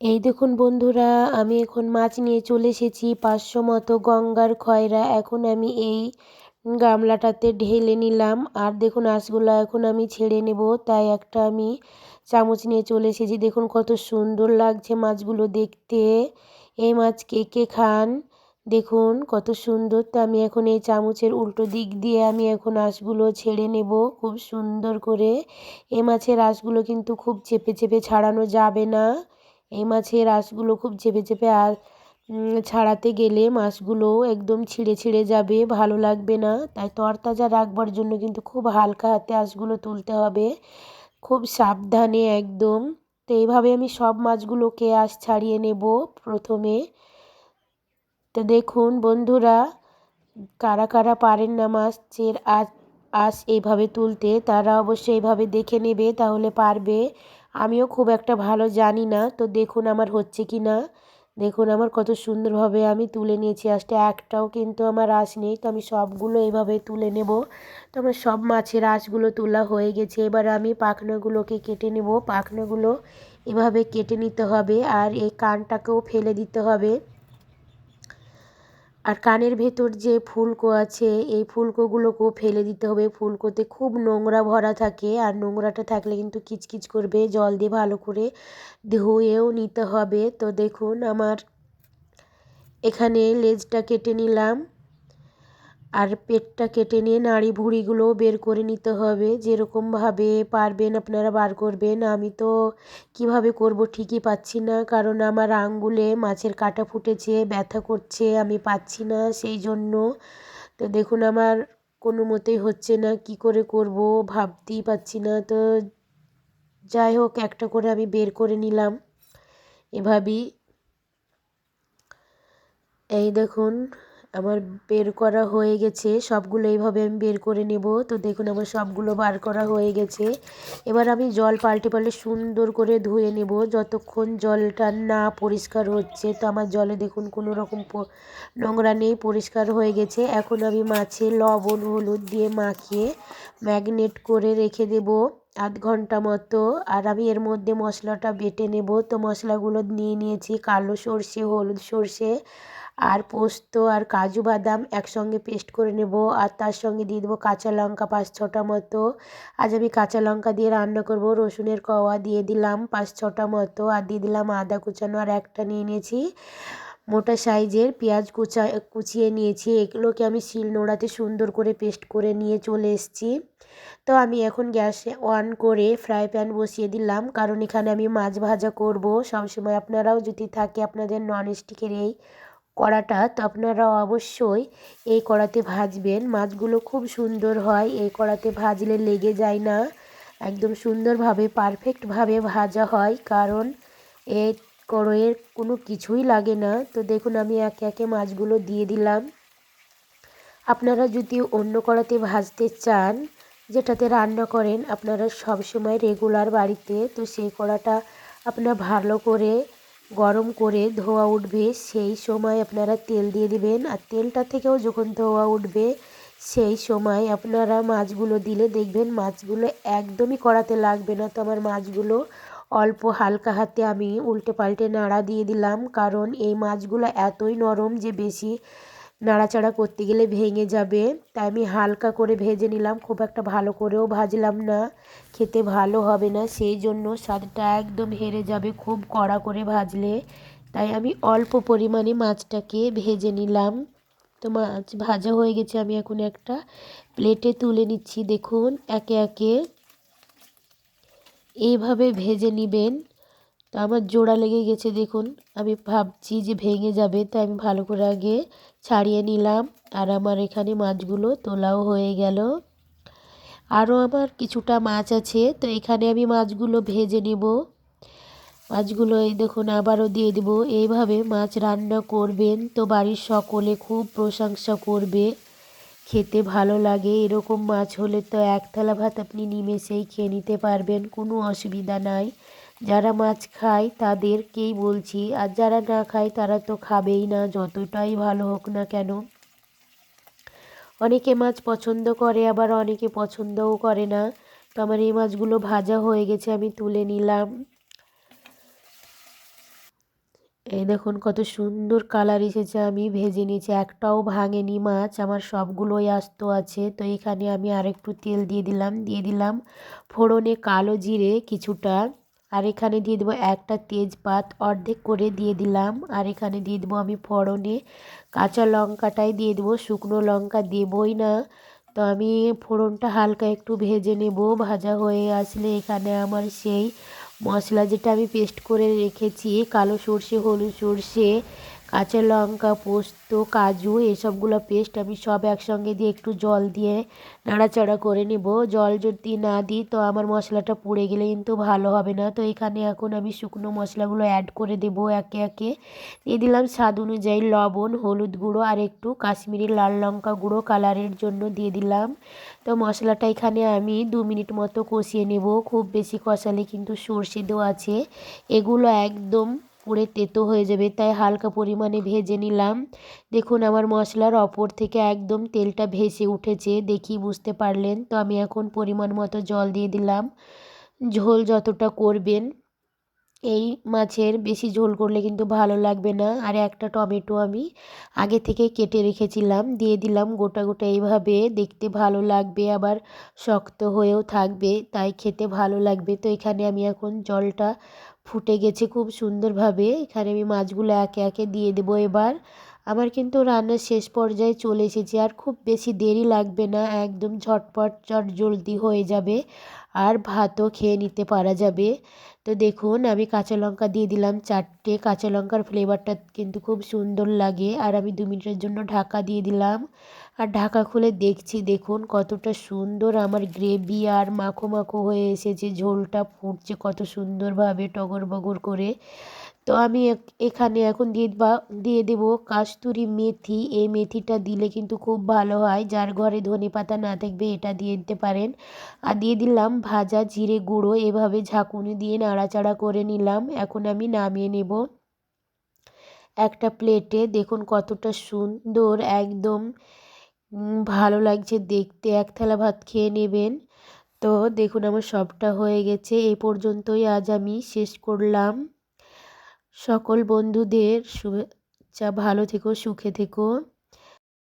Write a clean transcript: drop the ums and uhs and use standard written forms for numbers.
এই দেখুন বন্ধুরা, আমি এখন মাছ নিয়ে চলে এসেছি 500 মতো গঙ্গার খয়রা। এখন আমি এই গামলাটাতে ঢেলে নিলাম। আর দেখুন আঁশগুলো এখন আমি ছেড়ে নেব, তাই একটা আমি চামচ নিয়ে চলে এসেছি। দেখুন কত সুন্দর লাগছে মাছগুলো দেখতে। এই মাছ কে কে খান দেখুন কত সুন্দর। তো আমি এখন এই চামচের উল্টো দিক দিয়ে আমি এখন আঁশগুলো ছেড়ে নেব খুব সুন্দর করে। এই মাছের আঁশগুলো কিন্তু খুব চেপে চেপে ছাড়ানো যাবে না। এই মাছের আঁশগুলো খুব চেপে চেপে ছাড়াতে গেলে মাছগুলো একদম ছিঁড়ে ছিঁড়ে যাবে, ভালো লাগবে না। তাই তরতাজা রাখবার জন্য কিন্তু খুব হালকা হাতে আঁশগুলো তুলতে হবে, খুব সাবধানে একদম। তো এইভাবে আমি সব মাছগুলোকে আঁশ ছাড়িয়ে নেব প্রথমে। তো দেখুন বন্ধুরা, কারা কারা পারেন না মাছের আঁশ এইভাবে তুলতে, তারা অবশ্যই এইভাবে দেখে নেবে, তাহলে পারবে। আমিও খুব একটা ভালো জানি না, তো দেখুন আমার হচ্ছে কি না। দেখুন আমার কত সুন্দরভাবে আমি তুলে নিয়েছি আঁশটা, একটাও কিন্তু আমার আঁশ নেই। তো আমি সবগুলো এইভাবে তুলে নেব। তো আমার সব মাছের আঁশগুলো তোলা হয়ে গেছে। এবার আমি পাখনাগুলোকে কেটে নেব। পাখনাগুলো এভাবে কেটে নিতে হবে, আর এই কানটাকেও ফেলে দিতে হবে। আর কানের ভেতর যে ফুলকো আছে, এই ফুলকোগুলোকেও ফেলে দিতে হবে। ফুলকোতে খুব নোংরা ভরা থাকে, আর নোংরাটা থাকলে কিন্তু কিচকিচ করবে। জল দিয়ে ভালো করে ধুয়েও নিতে হবে। তো দেখুন আমার এখানে লেজটা কেটে নিলাম, আর পেটটা কেটে নিয়ে নাড়ি ভুঁড়িগুলোও বের করে নিতে হবে। যেরকমভাবে পারবেন আপনারা বার করবেন। আমি তো কিভাবে করব ঠিকই পাচ্ছি না, কারণ আমার আঙ্গুলে মাছের কাঁটা ফুটেছে, ব্যথা করছে, আমি পাচ্ছি না সেই জন্য। তো দেখুন আমার কোনো মতেই হচ্ছে না, কি করে করব ভাবতেই পাচ্ছি না। তো যাই হোক, একটা করে আমি বের করে নিলাম এভাবেই। এই দেখুন আমার বের করা হয়ে গেছে, সবগুলো এইভাবে আমি বের করে নেব। তো দেখুন আমার সবগুলো বার করা হয়ে গেছে। এবার আমি জল পাল্টে পাল্টে সুন্দর করে ধুয়ে নেব যতক্ষণ জলটা না পরিষ্কার হচ্ছে। তো আমার জলে দেখুন কোনো রকম নোংরা নেই, পরিষ্কার হয়ে গেছে। এখন আমি মাছে লবণ হলুদ দিয়ে মাখিয়ে ম্যাগনেট করে রেখে দেব আধ ঘন্টা মতো। আর আমি এর মধ্যে মশলাটা বেটে নেব। তো মশলাগুলো নিয়ে নিয়েছি কালো সর্ষে, হলুদ সর্ষে, আর পোস্ত আর কাজু বাদাম একসঙ্গে পেস্ট করে নেব। আর তার সঙ্গে দিয়ে দেবো কাঁচা লঙ্কা 5-6টা মতো। আজ আমি কাঁচা লঙ্কা দিয়ে রান্না করব। রসুনের কোয়া দিয়ে দিলাম 5-6টা মতো, আর দিয়ে দিলাম আদা কুচানো, আর একটা নিয়ে নিয়েছি মোটা সাইজের পেঁয়াজ কুচিয়ে নিয়েছি। এগুলোকে আমি শিলনোড়াতে সুন্দর করে পেস্ট করে নিয়ে চলে এসেছি। তো আমি এখন গ্যাসে অন করে ফ্রাই প্যান বসিয়ে দিলাম, কারণ এখানে আমি মাছ ভাজা করব। সবসময় আপনারাও যদি থাকে আপনাদের ননস্টিকের এই কড়াটা, তো আপনারা অবশ্যই এই কড়াতে ভাজবেন। মাছগুলো খুব সুন্দর হয় এই কড়াতে ভাজলে, লেগে যায় না, একদম সুন্দরভাবে পারফেক্টভাবে ভাজা হয়, কারণ এই কড়াইয়ের কোনো কিছুই লাগে না। তো দেখুন আমি একে একে মাছগুলো দিয়ে দিলাম। আপনারা যদি অন্য কড়াতে ভাজতে চান, যেটাতে রান্না করেন আপনারা সব সময় রেগুলার বাড়িতে, তো সেই কড়াটা আপনারা ভালো করে গরম করে ধোয়া উঠবে সেই সময় আপনারা তেল দিয়ে দিবেন। আর তেলটা থেকেও যখন ধোয়া উঠবে সেই সময় আপনারা মাছগুলো দিলে দেখবেন মাছগুলো একদমই কড়াতে লাগবে না। তো আমার মাছগুলো অল্প হালকা হাতে আমি উল্টে পাল্টে নাড়া দিয়ে দিলাম, কারণ এই মাছগুলো এতই নরম যে বেশি নাড়াচাড়া করতে গেলে ভেঙে যাবে। তাই আমি হালকা করে ভেজে নিলাম, খুব একটা ভালো করেও ভাজলাম না, খেতে ভালো হবে না, সেই জন্য স্বাদটা একদম হেরে যাবে খুব কড়া করে ভাজলে। তাই আমি অল্প পরিমাণে মাছটাকে ভেজে নিলাম। তো মাছ ভাজা হয়ে গেছে, আমি এখন একটা প্লেটে তুলে নিচ্ছি। দেখুন একে একে এইভাবে ভেজে নেবেন। তো আমার জোড়া লেগে গেছে দেখুন, আমি ভাবছি যে ভেঙে যাবে, তাই আমি ভালো করে আগে ছাড়িয়ে নিলাম। আর আমার এখানে মাছগুলো তোলাও হয়ে গেল। আরও আমার কিছুটা মাছ আছে, তো এখানে আমি মাছগুলো ভেজে নেব। মাছগুলো এই দেখুন আবারও দিয়ে দেব। এইভাবে মাছ রান্না করবেন তো বাড়ির সকলে খুব প্রশংসা করবে, খেতে ভালো লাগে। এরকম মাছ হলে তো এক থালা ভাত আপনি নিমেষেই খেয়ে নিতে পারবেন, কোনো অসুবিধা নাই। যারা মাছ খায় তাদেরকেই বলছি, আর যারা না খায় তারা তো খাবেই না, যতটাই ভালো হোক না কেন। অনেকে মাছ পছন্দ করে, আবার অনেকে পছন্দও করে না। তো আমার এই মাছগুলো ভাজা হয়ে গেছে, আমি তুলে নিলাম। এই দেখুন কত সুন্দর কালার এসেছে। আমি ভেজে নিয়েছি, একটাও ভাঙেনি মাছ, আমার সবগুলোই আস্ত আছে। তো এখানে আমি আরেকটু তেল দিয়ে দিলাম ফোড়নে কালো জিরে কিছুটা, আর এখানে দিয়ে দেবো একটা তেজপাত অর্ধেক করে দিয়ে দিলাম, আর এখানে দিয়ে দেবো আমি ফোড়নে কাঁচা লঙ্কাটাই দিয়ে দেবো, শুকনো লঙ্কা দেবই না। তো আমি ফোড়নটা হালকা একটু ভেজে নেব। ভাজা হয়ে আসলে এখানে আমার সেই মশলা যেটা আমি পেস্ট করে রেখেছি, কালো সর্ষে, হলুদ সর্ষে, কাঁচা লঙ্কা, পোস্ত, কাজু, এসবগুলো পেস্ট আমি সব একসঙ্গে দিয়ে একটু জল দিয়ে নাড়াচাড়া করে নেব। জল যদি না দিই তো আমার মশলাটা পুড়ে গেলে কিন্তু ভালো হবে না। তো এখানে এখন আমি শুকনো মশলাগুলো অ্যাড করে দেব একে একে। দিয়ে দিলাম স্বাদ অনুযায়ী লবণ, হলুদ গুঁড়ো আর একটু কাশ্মীরি লাল লঙ্কা গুঁড়ো কালারের জন্য দিয়ে দিলাম। তো মশলাটা এখানে আমি 2 মিনিট মতো কষিয়ে নেব। খুব বেশি কষালে কিন্তু সর্ষে দেওয়া আছে, এগুলো একদম পুড়ে তেতো হয়ে যাবে, তাই হালকা পরিমাণে ভেজে নিলাম। দেখুন আমার মশলার ওপর থেকে একদম তেলটা ভেসে উঠেছে, দেখি বুঝতে পারলেন। তো আমি এখন পরিমাণ মতো জল দিয়ে দিলাম, ঝোল যতটা করবেন। এই মাছের বেশি ঝোল করলে কিন্তু ভালো লাগবে না। আর একটা টমেটো আমি আগে থেকে কেটে রেখেছিলাম, দিয়ে দিলাম গোটা গোটা, এইভাবে দেখতে ভালো লাগবে, আবার শক্ত হয়েও থাকবে, তাই খেতে ভালো লাগবে। তো এখানে আমি এখন জলটা ফুটে গেছে খুব সুন্দরভাবে, এখানে আমি মাছগুলো একে একে দিয়ে দেবো এবার। আমার কিন্তু রান্নার শেষ পর্যায়ে চলে এসেছি, আর খুব বেশি দেরি লাগবে না, একদম ঝটপট জলদি হয়ে যাবে, আর ভাতও খেয়ে নিতে পারা যাবে। তো দেখুন আমি কাঁচা লঙ্কা দিয়ে দিলাম 4টে, কাঁচা লঙ্কার ফ্লেভারটা কিন্তু খুব সুন্দর লাগে। আর আমি 2 মিনিটের জন্য ঢাকা দিয়ে দিলাম, আর ঢাকা খুলে দেখছি, দেখুন কতটা সুন্দর আমার গ্রেভি আর মাখো মাখো হয়ে এসেছে, ঝোলটা ফুটছে কত সুন্দরভাবে টগর বগর করে। তো আমি এখানে এখন দিয়ে দেবো কাস্তুরি মেথি। এই মেথিটা দিলে কিন্তু খুব ভালো হয়, যার ঘরে ধনেপাতা না থাকবে এটা দিয়ে দিতে পারেন। আর দিয়ে দিলাম ভাজা জিরে গুঁড়ো, এভাবে ঝাঁকুনি দিয়ে নাড়াচাড়া করে নিলাম। এখন আমি নামিয়ে নেব একটা প্লেটে। দেখুন কতটা সুন্দর, একদম ভালো লাগছে দেখতে, এক থালা ভাত খেয়ে নেবেন। তো দেখুন আমার সবটা হয়ে গেছে, এই পর্যন্তই আজ আমি শেষ করলাম। সকল বন্ধুদের শুভেচ্ছা, ভালো থেকো, সুখে থেকো।